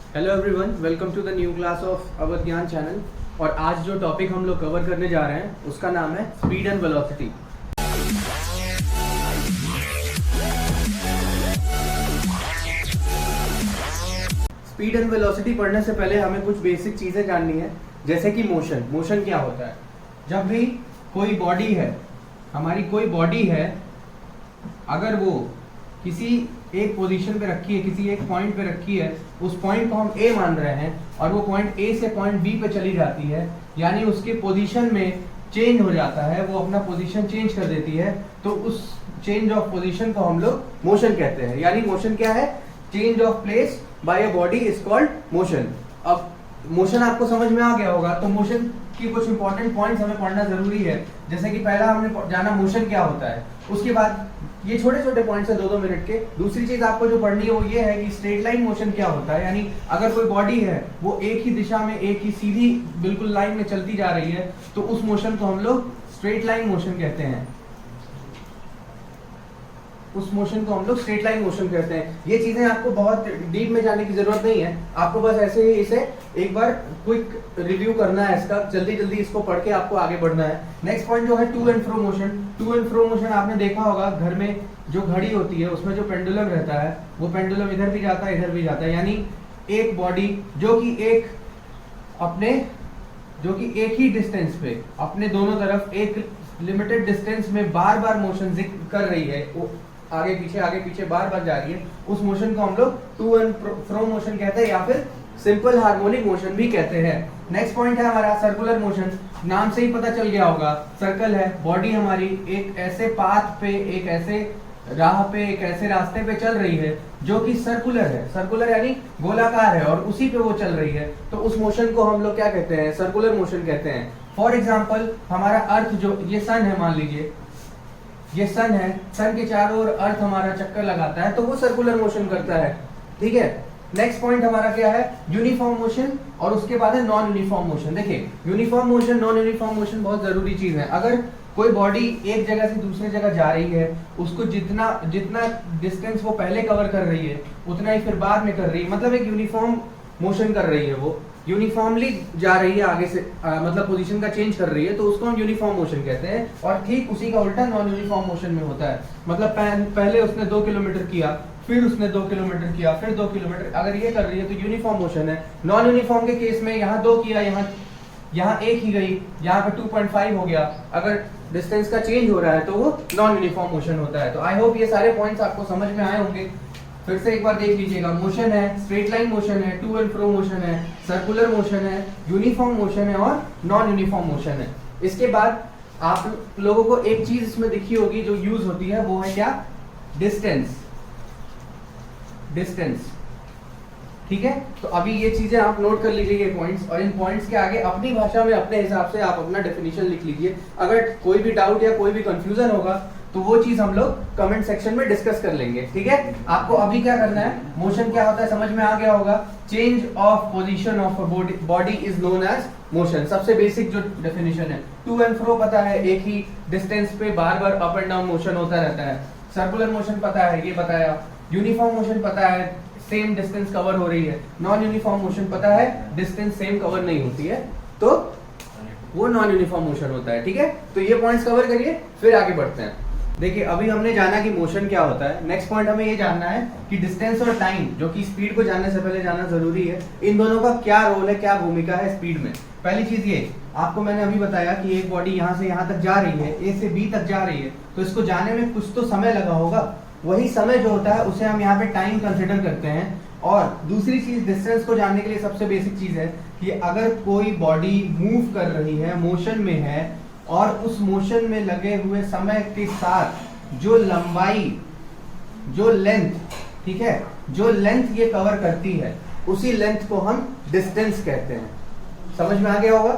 Hello everyone, welcome to the new class of our Gyan channel. और आज जो topic हम लोग कवर करने जा रहे हैं उसका नाम है speed and velocity. Speed and velocity पढ़ने से पहले हमें कुछ बेसिक चीजें जाननी है, जैसे कि मोशन। मोशन क्या होता है? जब भी कोई बॉडी है, हमारी कोई बॉडी है, अगर वो किसी एक पोजीशन पे रखी है, किसी एक पॉइंट पे रखी है, उस पॉइंट को हम ए मान रहे हैं और वो पॉइंट ए से पॉइंट बी पे चली जाती है, यानी उसके पोजीशन में चेंज हो जाता है, वो अपना पोजीशन चेंज कर देती है, तो उस चेंज ऑफ पोजीशन को हम लोग मोशन कहते हैं। यानी मोशन क्या है? Change of place by a body is called motion. अब मोशन आपको समझ में आ गया होगा, तो मोशन की कुछ इंपॉर्टेंट पॉइंट्स हमें पढ़ना जरूरी है। जैसे कि पहला हमने जाना मोशन क्या होता है, उसके बाद ये छोटे छोटे पॉइंट्स है 2-2 मिनट के। दूसरी चीज आपको जो पढ़नी है वो ये है कि स्ट्रेट लाइन मोशन क्या होता है, यानी अगर कोई बॉडी है वो एक ही दिशा में, एक ही सीधी बिल्कुल लाइन में चलती जा रही है, तो उस मोशन को हम लोग स्ट्रेट लाइन मोशन कहते हैं। उस मोशन को हम लोग स्ट्रेट लाइन मोशन कहते हैं। ये चीजें आपको बहुत डीप में जाने की जरूरत नहीं है, आपको बस ऐसे ही इसे एक बार क्विक रिव्यू करना है, इसका जल्दी जल्दी इसको पढ़ के आपको आगे बढ़ना है। नेक्स्ट पॉइंट जो है to and fro motion. To and fro motion आपने देखा होगा, घर में जो घड़ी होती है उसमें जो पेंडुलम रहता है, वो पेंडुलम इधर भी जाता है, इधर भी जाता है, यानी एक बॉडी जो कि एक ही डिस्टेंस पे अपने दोनों तरफ एक लिमिटेड डिस्टेंस में बार बार मोशन कर रही है, वो आगे पीछे बार बार जा रही है, उस मोशन को हम लोग टू एंड फ्रो मोशन कहते हैं, या फिर सिंपल हार्मोनिक मोशन भी कहते हैं। नेक्स्ट पॉइंट है हमारा सर्कुलर मोशन। नाम से ही पता चल गया होगा, सर्कल है, बॉडी हमारी एक ऐसे पाथ पे, एक ऐसे राह पे, एक ऐसे रास्ते पे चल रही है जो कि सर्कुलर है। सर्कुलर यानी गोलाकार है और उसी पे वो चल रही है, तो उस मोशन को हम लोग क्या कहते हैं? सर्कुलर मोशन कहते हैं। फॉर एग्जाम्पल हमारा अर्थ, जो ये सन है, मान लीजिए ये सन है, सन के चारों ओर अर्थ हमारा चक्कर लगाता है, तो वो सर्कुलर मोशन करता है। ठीक है। नेक्स्ट पॉइंट हमारा क्या है? यूनिफॉर्म मोशन, और उसके बाद है नॉन यूनिफॉर्म मोशन। देखिए, uniform motion, non uniform motion बहुत जरूरी चीज है। अगर कोई बॉडी एक जगह से दूसरी जगह जा रही है, उसको जितना डिस्टेंस वो पहले कवर कर रही है उतना ही फिर बाद में कर रही है, मतलब एक यूनिफॉर्म मोशन कर रही है, वो यूनिफॉर्मली जा रही है आगे से, मतलब पोजीशन का चेंज कर रही है, तो उसको हम यूनिफॉर्म मोशन कहते हैं। और ठीक उसी का उल्टा नॉन यूनिफॉर्म मोशन में होता है, मतलब पहले उसने 2 किलोमीटर किया, फिर उसने 2 किलोमीटर किया, फिर 2 किलोमीटर, अगर ये कर रही है तो यूनिफॉर्म मोशन है। नॉन यूनिफॉर्म के केस में यहाँ 2 किया, यहाँ 1 ही गई, यहाँ पे 2.5 हो गया, अगर डिस्टेंस का चेंज हो रहा है तो वो नॉन यूनिफॉर्म मोशन होता है। तो आई होप ये सारे पॉइंट्स आपको समझ में आए होंगे। फिर से एक बार देख लीजिएगा, मोशन है, स्ट्रेट लाइन मोशन है, टू एंड फ्रो मोशन है, सर्कुलर मोशन है, यूनिफॉर्म मोशन है और नॉन यूनिफॉर्म मोशन है। इसके बाद आप लोगों को एक चीज इसमें दिखी होगी जो यूज होती है, वो है क्या? डिस्टेंस। ठीक है, तो अभी ये चीजें आप नोट कर लीजिए, ये पॉइंट्स, और इन पॉइंट्स के आगे अपनी भाषा में अपने हिसाब से आप अपना डेफिनेशन लिख लीजिए। अगर कोई भी डाउट या कोई भी कंफ्यूजन होगा तो वो चीज हम लोग कमेंट सेक्शन में डिस्कस कर लेंगे। ठीक है, आपको अभी क्या करना है, मोशन क्या होता है समझ में आ गया होगा। Change of position of body is known as motion, सबसे बेसिक जो डेफिनेशन है। टू एंड फ्रो पता है, एक ही डिस्टेंस पे बार बार अप एंड डाउन मोशन होता रहता है। सर्कुलर मोशन पता है, ये बताया। यूनिफॉर्म मोशन पता है, सेम डिस्टेंस कवर हो रही है। नॉन यूनिफॉर्म मोशन पता है, डिस्टेंस सेम कवर नहीं होती है, तो वो नॉन यूनिफॉर्म मोशन होता है। ठीक है, तो ये पॉइंट्स कवर करिए, फिर आगे बढ़ते हैं। देखिए, अभी हमने जाना कि मोशन क्या होता है। नेक्स्ट पॉइंट हमें ये जानना है कि डिस्टेंस और टाइम, जो कि स्पीड को जानने से पहले जानना जरूरी है, इन दोनों का क्या रोल है, क्या भूमिका है स्पीड में। पहली चीज ये, आपको मैंने अभी बताया कि एक बॉडी यहाँ से यहाँ तक जा रही है, ए से बी तक जा रही है, तो इसको जाने में कुछ तो समय लगा होगा। वही समय जो होता है उसे हम यहाँ पे टाइम कंसिडर करते हैं। और दूसरी चीज, डिस्टेंस को जानने के लिए सबसे बेसिक चीज है कि अगर कोई बॉडी मूव कर रही है, मोशन में है, और उस मोशन में लगे हुए समय के साथ जो लंबाई, जो लेंथ, ठीक है, जो लेंथ ये कवर करती है, उसी लेंथ को हम डिस्टेंस कहते हैं। समझ में आ गया होगा?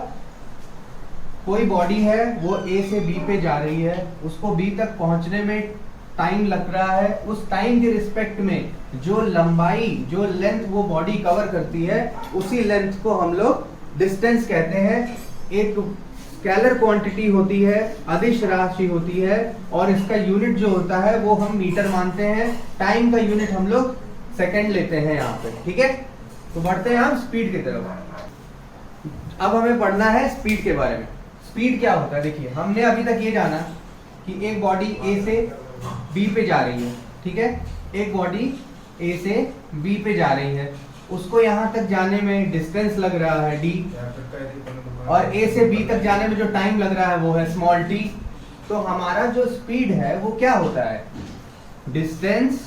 कोई बॉडी है, वो ए से बी पे जा रही है, उसको बी तक पहुंचने में टाइम लग रहा है, उस टाइम के रिस्पेक्ट में जो लंबाई, जो लेंथ वो बॉडी कवर करती है, उसी लेंथ को हम लोग डिस्टेंस कहते हैं। एक स्केलर क्वांटिटी होती है, अदिश राशि होती है, और इसका यूनिट जो होता है वो हम मीटर मानते हैं। टाइम का यूनिट हम लोग सेकंड लेते हैं यहाँ पे। ठीक है, तो बढ़ते हैं हम स्पीड की तरफ। अब हमें पढ़ना है स्पीड के बारे में। स्पीड क्या होता है, देखिए हमने अभी तक ये जाना कि एक बॉडी ए से बी पे जा रही है, ठीक है, एक बॉडी ए से बी पे जा रही है, उसको यहाँ तक जाने में डिस्टेंस लग रहा है d, और ए से बी तक जाने में जो टाइम लग रहा है वो है स्मॉल t। तो हमारा जो स्पीड है वो क्या होता है, डिस्टेंस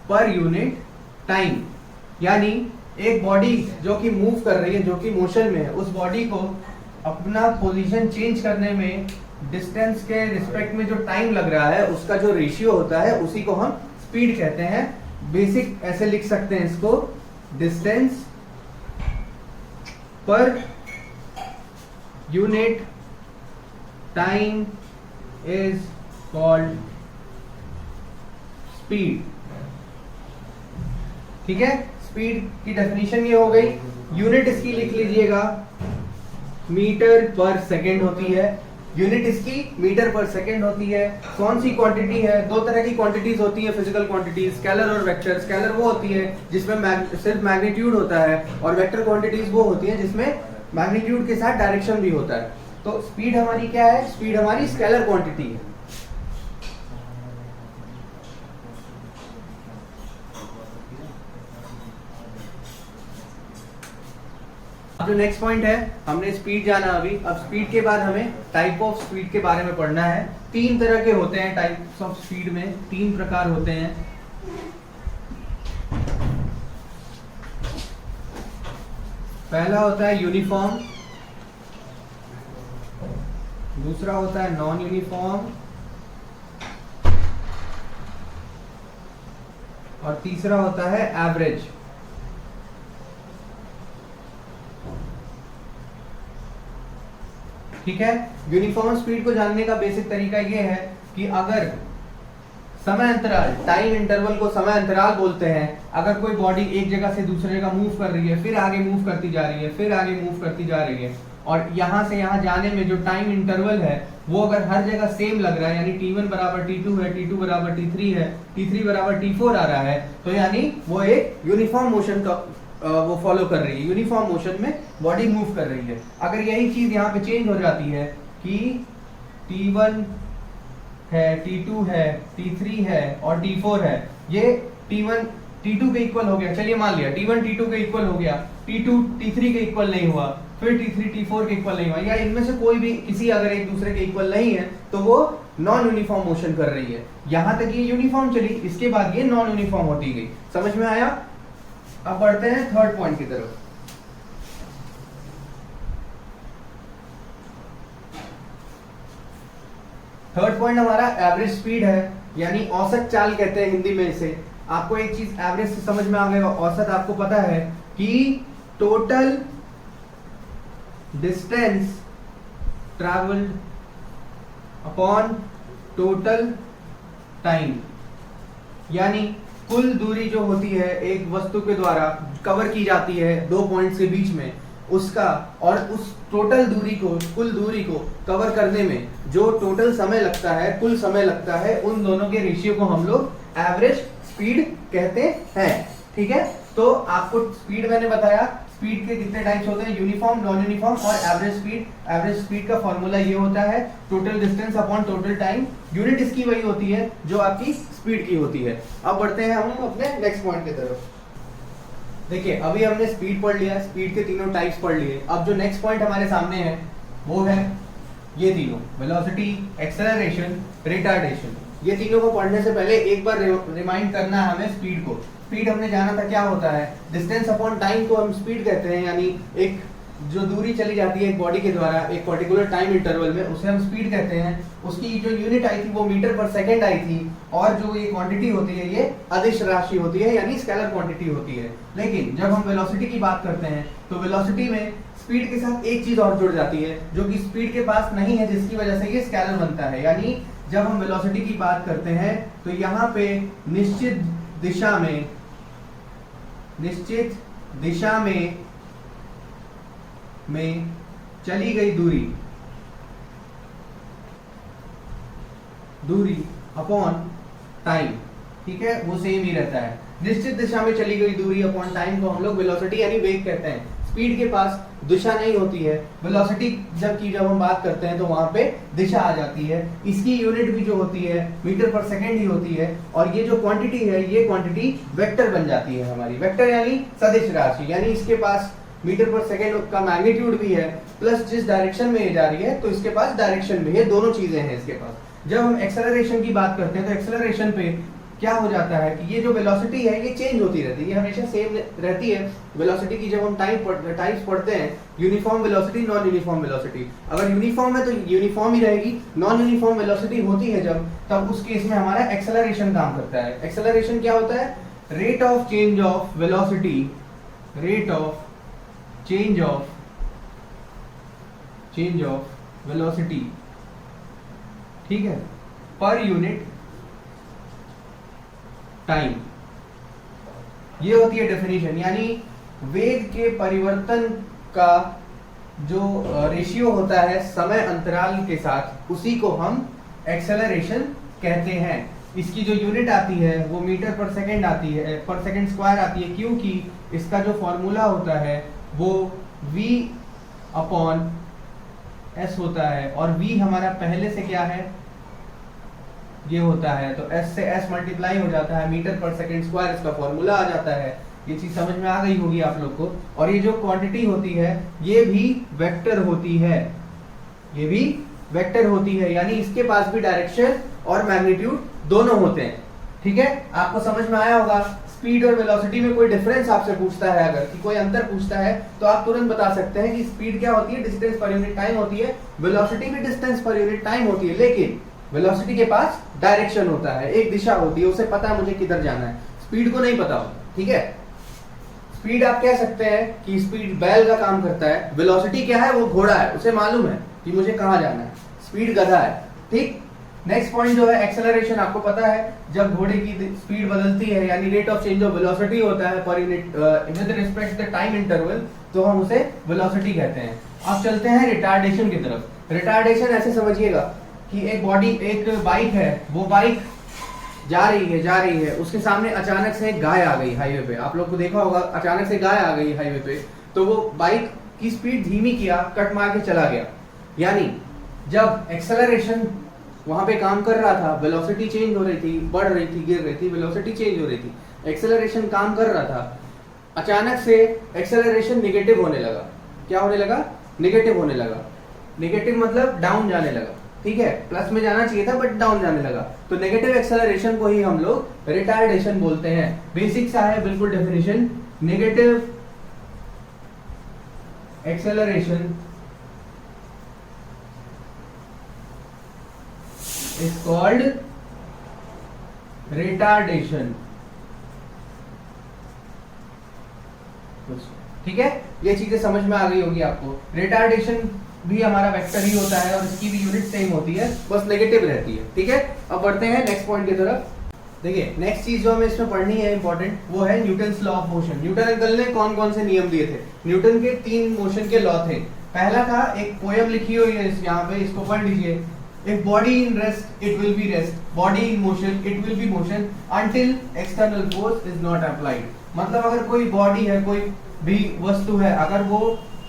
पर यूनिट टाइम। यानी एक बॉडी जो कि मूव कर रही है, जो कि मोशन में है, उस बॉडी को अपना पोजीशन चेंज करने में डिस्टेंस के रिस्पेक्ट में जो टाइम लग रहा है उसका जो रेशियो होता है उसी को हम स्पीड कहते हैं। बेसिक ऐसे लिख सकते हैं इसको, distance per unit time is called speed. ठीक है, स्पीड की डेफिनेशन ये हो गई। यूनिट इसकी लिख लीजिएगा, मीटर पर सेकेंड होती है। यूनिट इसकी मीटर पर सेकेंड होती है। कौन सी क्वांटिटी है, दो तरह की क्वांटिटीज होती है फिजिकल क्वांटिटीज, स्केलर और वेक्टर। स्केलर वो होती है जिसमें सिर्फ मैग्नीट्यूड होता है, और वेक्टर क्वांटिटीज वो होती है जिसमें मैग्नीट्यूड के साथ डायरेक्शन भी होता है। तो स्पीड हमारी क्या है, स्पीड हमारी स्केलर क्वांटिटी है। अब जो नेक्स्ट पॉइंट है, हमने स्पीड जाना अभी। अब स्पीड के बाद हमें टाइप ऑफ स्पीड के बारे में पढ़ना है। तीन तरह के होते हैं टाइप्स ऑफ स्पीड में, तीन प्रकार होते हैं। पहला होता है यूनिफॉर्म, दूसरा होता है नॉन यूनिफॉर्म, और तीसरा होता है एवरेज। ठीक है, यूनिफॉर्म स्पीड को जानने का बेसिक तरीका ये है कि अगर समय अंतराल, टाइम इंटरवल को समय अंतराल बोलते हैं। अगर कोई बॉडी एक जगह से दूसरे जगह मूव कर रही है, फिर आगे मूव करती जा रही है, फिर आगे मूव करती जा रही है, और यहां से यहां जाने में जो टाइम इंटरवल है वो अगर हर जगह सेम लग रहा है, यानी t1 बराबर t2 है, t2 बराबर t3 है, t3 बराबर t4 आ रहा है, तो यानी वो एक यूनिफॉर्म मोशन का वो फॉलो कर रही है, यूनिफॉर्म मोशन में बॉडी मूव कर रही है। अगर यही चीज यहाँ पे चेंज हो जाती है कि t1 है, t2 है, t3 है और t4 है, ये t1 t2 के इक्वल हो गया, चलिए मान लिया t1 t2 के इक्वल हो गया, t2 t3 के इक्वल नहीं हुआ, फिर t3 t4 के इक्वल नहीं हुआ, या इनमें से कोई भी किसी अगर एक दूसरे के इक्वल नहीं है तो वो नॉन यूनिफॉर्म मोशन कर रही है। यहां तक ये यूनिफॉर्म चली, इसके बाद ये नॉन यूनिफॉर्म होती गई। समझ में आया? अब बढ़ते हैं थर्ड पॉइंट की तरफ। थर्ड पॉइंट हमारा एवरेज स्पीड है, यानी औसत चाल कहते हैं हिंदी में इसे। आपको एक चीज एवरेज से समझ में आ गया, औसत आपको पता है कि total distance travelled upon total time, यानी कुल दूरी जो होती है एक वस्तु के द्वारा कवर की जाती है दो पॉइंट से बीच में, उसका और उस टोटल दूरी को, कुल दूरी को कवर करने में जो टोटल समय लगता है, कुल समय लगता है, उन दोनों के रेशियो को हम लोग एवरेज स्पीड कहते हैं। ठीक है, तो आपको स्पीड मैंने बताया, स्पीड के कितने टाइप्स होते हैं, यूनिफॉर्म, नॉन यूनिफॉर्म और एवरेज स्पीड। एवरेज स्पीड का फॉर्मूला ये होता है total distance upon total time. Unit इसकी वही होती है जो आपकी स्पीड की होती है। अब बढ़ते हैं हम अपने नेक्स्ट पॉइंट की तरफ। देखिए अभी हमने स्पीड पढ़ लिया, स्पीड के तीनों टाइप्स पढ़ लिए। अब जो नेक्स्ट पॉइंट हमारे सामने है वो है ये तीनों, वेलोसिटी, एक्सेलरेशन, रिटार्डेशन। ये तीनों को पढ़ने से पहले एक बार रिमाइंड करना है हमें स्पीड को। स्पीड हमने जाना था क्या होता है, डिस्टेंस अपॉन टाइम को हम स्पीड कहते हैं, यानी एक जो दूरी चली जाती है एक बॉडी के द्वारा एक पर्टिकुलर टाइम इंटरवल में, उसे हम स्पीड कहते हैं। उसकी जो यूनिट आई थी वो मीटर पर सेकंड आई थी, और जो ये क्वांटिटी होती है ये अदिश राशि होती है, यानी स्केलर क्वांटिटी होती है। लेकिन जब हम वेलोसिटी की बात करते हैं तो वेलोसिटी में स्पीड के साथ एक चीज और जुड़ जाती है जो कि स्पीड के पास नहीं है, जिसकी वजह से ये स्केलर बनता है। यानी जब हम वेलोसिटी की बात करते हैं तो यहाँ पे निश्चित दिशा में चली गई दूरी अपॉन टाइम, ठीक है, वो सेम ही रहता है। निश्चित दिशा में चली गई दूरी अपॉन टाइम को हम लोग वेलोसिटी यानी वेग कहते हैं। स्पीड के पास दिशा नहीं होती है, वेलोसिटी जब हम बात करते हैं तो वहां पे दिशा आ जाती है। इसकी यूनिट भी जो होती है मीटर पर सेकंड ही होती है, और ये जो क्वांटिटी है ये क्वांटिटी वेक्टर बन जाती है हमारी। वेक्टर यानी सदिश राशि, यानी इसके पास मीटर पर सेकंड का मैग्नीट्यूड भी है, प्लस जिस डायरेक्शन में ये जा रही है तो इसके पास डायरेक्शन भी है, दोनों चीजें हैं इसके पास। जब हम एक्सेलरेशन की बात करते हैं तो एक्सेलरेशन पे क्या हो जाता है कि ये जो वेलोसिटी है ये चेंज होती रहती है, ये हमेशा सेम रहती है वेलोसिटी की। जब हम टाइप्स पढ़ते हैं, uniform velocity, non uniform velocity. अगर यूनिफॉर्म है तो यूनिफॉर्म ही रहेगी, नॉन यूनिफॉर्म वेलोसिटी होती है जब, तब उस केस में हमारा एक्सेलरेशन काम करता है। एक्सेलरेशन क्या होता है? Rate of change of velocity, rate of change of velocity, ठीक है, पर यूनिट टाइम। ये होती है डेफिनेशन, यानी वेग के परिवर्तन का जो रेशियो होता है समय अंतराल के साथ, उसी को हम एक्सेलरेशन कहते हैं। इसकी जो यूनिट आती है वो मीटर पर सेकंड आती है, पर सेकंड स्क्वायर आती है, क्योंकि इसका जो फॉर्मूला होता है वो v अपॉन s होता है, और v हमारा पहले से क्या है, ये होता है, तो s से s मल्टीप्लाई हो जाता है, मीटर पर सेकंड स्क्वायर इसका फॉर्मूला आ जाता है। ये चीज समझ में आ गई होगी आप लोग को। और ये जो क्वांटिटी होती है ये भी वेक्टर होती है, ये भी वेक्टर होती है, यानी इसके पास भी डायरेक्शन और मैग्नीट्यूड दोनों होते हैं। ठीक है, आपको समझ में आया होगा। स्पीड और वेलोसिटी में कोई डिफरेंस आपसे पूछता है, अगर कि कोई अंतर पूछता है तो आप तुरंत बता सकते हैं कि स्पीड क्या होती है, डिस्टेंस पर यूनिट टाइम होती है, वेलोसिटी भी डिस्टेंस पर यूनिट टाइम होती है, लेकिन वेलोसिटी के पास डायरेक्शन होता है, एक दिशा होती है, उसे पता है मुझे किधर जाना है। स्पीड को नहीं पता होता। ठीक है, स्पीड आप कह सकते हैं कि स्पीड बैल का काम करता है, वेलोसिटी क्या है, वो घोड़ा है, उसे मालूम है कि मुझे कहां जाना है, स्पीड गधा है। ठीक, नेक्स्ट पॉइंट जो है एक्सेलरेशन, आपको पता है जब घोड़े की स्पीड बदलती है यानी rate of change of velocity होता है per unit with respect the time interval, तो हम उसे वेलोसिटी कहते हैं। अब चलते हैं रिटार्डेशन की तरफ। रिटार्डेशन ऐसे समझिएगा कि एक बाइक है, वो बाइक जा रही है, उसके सामने अचानक से एक गाय आ गई हाईवे पे। आप लोग को देखा होगा, अचानक से गाय आ गई हाईवे पे, तो वो बाइक की स्पीड धीमी किया, कट मार के चला गया। यानी जब एक्सेलरेशन वहां पे काम कर रहा था, वेलोसिटी चेंज हो रही थी, बढ़ रही थी, गिर रही थी, वेलोसिटी चेंज हो रही थी, एक्सेलरेशन काम कर रहा था, अचानक से एक्सेलरेशन नेगेटिव होने लगा। क्या होने लगा? नेगेटिव होने लगा। नेगेटिव मतलब डाउन जाने लगा। ठीक है, प्लस में जाना चाहिए था बट डाउन जाने लगा, तो नेगेटिव एक्सेलरेशन को ही हम लोग रिटार्डेशन बोलते हैं। बेसिक सा है बिल्कुल definition, negative acceleration is called retardation. ठीक है, ये चीजें समझ में आ गई होगी आपको। रिटार्डेशन भी हमारा वेक्टर ही होता है और इसकी भी यूनिट सेम होती है, बस नेगेटिव रहती है। ठीक है, अब बढ़ते हैं नेक्स्ट पॉइंट की तरफ। देखिए, नेक्स्ट चीज जो हमें इसमें पढ़नी है इंपॉर्टेंट, वो है Newton's law of motion. Newton uncle ने कौन कौन से नियम दिए थे? न्यूटन के 3 मोशन के लॉ थे। पहला था, एक पोयम लिखी हुई है यहाँ पे, इसको पढ़ लीजिए। If body in rest, it will be rest. Body in motion, it will be motion until external force is not applied. मतलब अगर कोई बॉडी है, कोई भी वस्तु है, अगर वो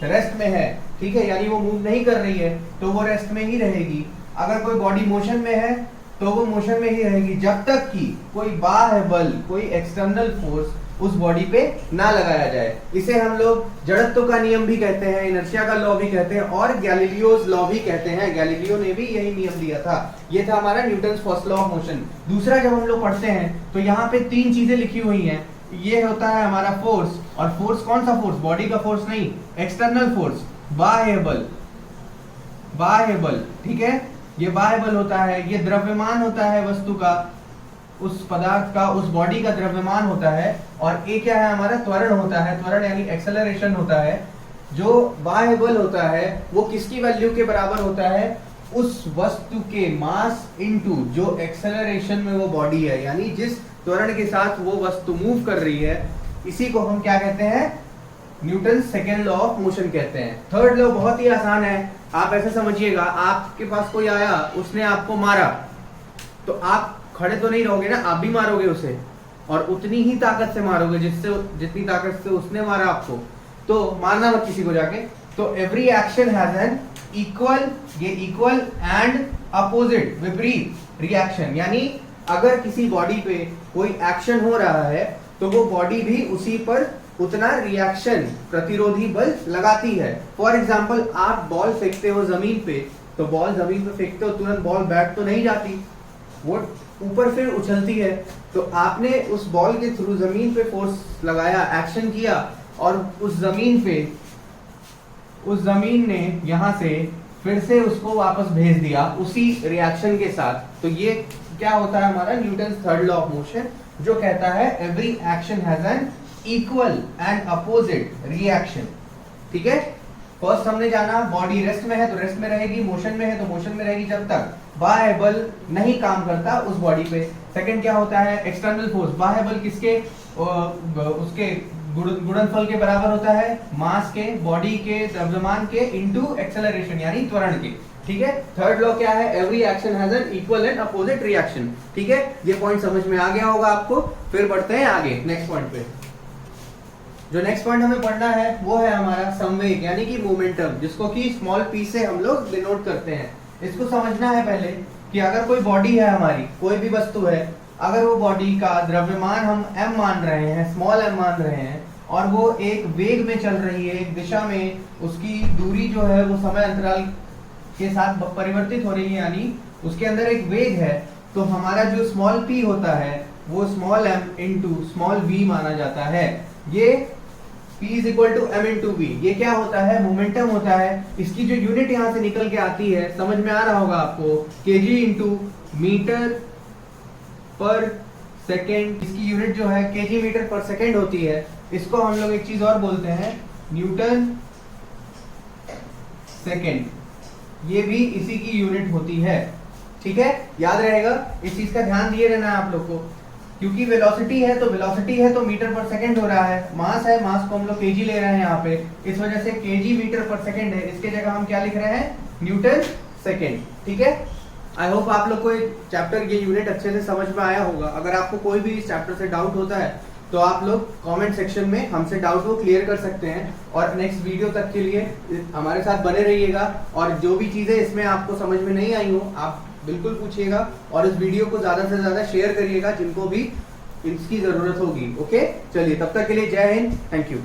रेस्ट में है, ठीक है, यानी वो मूव नहीं कर रही है, तो वो रेस्ट में ही रहेगी। अगर कोई बॉडी मोशन में है तो वो मोशन में ही रहेगी जब तक कि कोई बाह्य बल, कोई एक्सटर्नल फोर्स उस बॉडी पे ना लगाया जाए। इसे हम लोग जड़त्व का नियम भी कहते हैं, इनर्शिया का लॉ भी कहते हैं और गैलीलियोस लॉ भी कहते हैं। गैलीलियो ने भी यही नियम दिया था। ये था हमारा Newton's first law of motion. दूसरा जब हम लोग पढ़ते हैं तो यहाँ पे 3 चीजें लिखी हुई हैं। ये होता है हमारा फोर्स, और फोर्स कौन सा फोर्स? बॉडी का फोर्स नहीं, एक्सटर्नल फोर्स, बाह्य बल। बाह्य बल, ठीक है, ये बाह्य बल होता है। ये द्रव्यमान होता है वस्तु का, उस पदार्थ का, उस बॉडी का द्रव्यमान होता है। और ये क्या है हमारा? त्वरण होता है। त्वरण यानी एक्सेलरेशन होता है। जो बाह्य बल होता है वो किसकी वैल्यू के बराबर होता है? उस वस्तु के मास इनटू जो एक्सेलरेशन में वो बॉडी है, यानी जिस त्वरण के साथ वो वस्तु मूव कर रही है, इसी को हम क्या कहते हैं? Newton second law of motion कहते हैं। थर्ड लॉ बहुत ही आसान है, आप ऐसे समझिएगा, आपके पास कोई आया, उसने आपको मारा, तो आप खड़े तो नहीं रहोगे ना, आप भी मारोगे उसे। और उतनी ही ताकत से मारोगे जिससे जितनी ताकत से उसने मारा आपको, तो मारना मत किसी को जाके। तो every action has an equal, ये इक्वल एंड अपोजिट, विपरीत रिएक्शन, यानी अगर किसी बॉडी पे कोई एक्शन हो रहा है तो वो बॉडी भी उसी पर उतना रिएक्शन, प्रतिरोधी बल लगाती है। फॉर एग्जाम्पल, आप बॉल फेंकते हो जमीन पे, तो बॉल जमीन पे फेंकते हो, तुरंत बॉल बैट तो नहीं जाती, वो ऊपर फिर उछलती है। तो आपने उस बॉल के थ्रू जमीन पे फोर्स लगाया, एक्शन किया, और उस जमीन ने यहां से फिर से उसको वापस भेज दिया उसी रिएक्शन के साथ। तो ये क्या होता है हमारा Newton third law of motion, जो कहता है every action has an equal and opposite reaction. ठीक है, फर्स्ट हमने जाना बॉडी रेस्ट में है तो रेस्ट में रहेगी, मोशन में है तो मोशन में रहेगी जब तक बाह्य बल नहीं काम करता उस बॉडी पे। सेकंड क्या होता है, एक्सटर्नल फोर्स। बाह्य बल किसके, उसके गुणनफल के बराबर होता है, मास के, बॉडी के, द्रव्यमान के इनटू एक्सेलरेशन यानी त्वरण के। ठीक है, थर्ड लॉ क्या है, every action has an equal and opposite reaction. ठीक है, ये पॉइंट समझ में आ गया होगा आपको। फिर बढ़ते हैं आगे नेक्स्ट पॉइंट पे। जो नेक्स्ट पॉइंट हमें पढ़ना है वो है हमारा संवेग यानी कि मोमेंटम, जिसको कि स्मॉल पी से हम लोग डिनोट करते हैं। इसको समझना है पहले कि अगर कोई बॉडी है हमारी, कोई भी वस्तु है, अगर वो बॉडी का द्रव्यमान हम m मान रहे हैं, स्मॉल m मान रहे हैं, और वो एक वेग में चल रही है, एक दिशा में, उसकी दूरी जो है वो समय अंतराल के साथ परिवर्तित हो रही है, यानी उसके अंदर एक वेग है, तो हमारा जो स्मॉल p होता है वो small m into small v माना जाता है। ये P is equal to m into v, ये क्या होता है, मोमेंटम होता है। इसकी जो यूनिट यहाँ से निकल के आती है, समझ में आ रहा होगा आपको, kg इंटू मीटर पर सेकेंड। इसकी यूनिट जो है kg मीटर पर सेकेंड होती है। इसको हम लोग एक चीज और बोलते हैं, न्यूटन सेकेंड, ये भी इसी की यूनिट होती है। ठीक है, याद रहेगा, इस चीज का ध्यान दिए रहना है आप लोग को, क्योंकि वेलोसिटी है तो मीटर पर सेकंड हो रहा है, मास है, मास को हम लोग केजी ले रहे हैं यहाँ पे, इस वजह से केजी मीटर पर सेकंड है, इसके जगह हम क्या लिख रहे हैं, न्यूटन सेकंड। ठीक है, आई होप आप लोग को चैप्टर ये यूनिट अच्छे से समझ में आया होगा। अगर आपको कोई भी इस चैप्टर से डाउट होता है तो आप लोग कमेंट सेक्शन में हमसे डाउट को क्लियर कर सकते हैं, और नेक्स्ट वीडियो तक के लिए हमारे साथ बने रहिएगा। और जो भी चीजें इसमें आपको समझ में नहीं आई हो आप बिल्कुल पूछिएगा, और इस वीडियो को ज्यादा से ज्यादा शेयर करिएगा जिनको भी इसकी जरूरत होगी। ओके, चलिए तब तक के लिए जय हिंद, थैंक यू।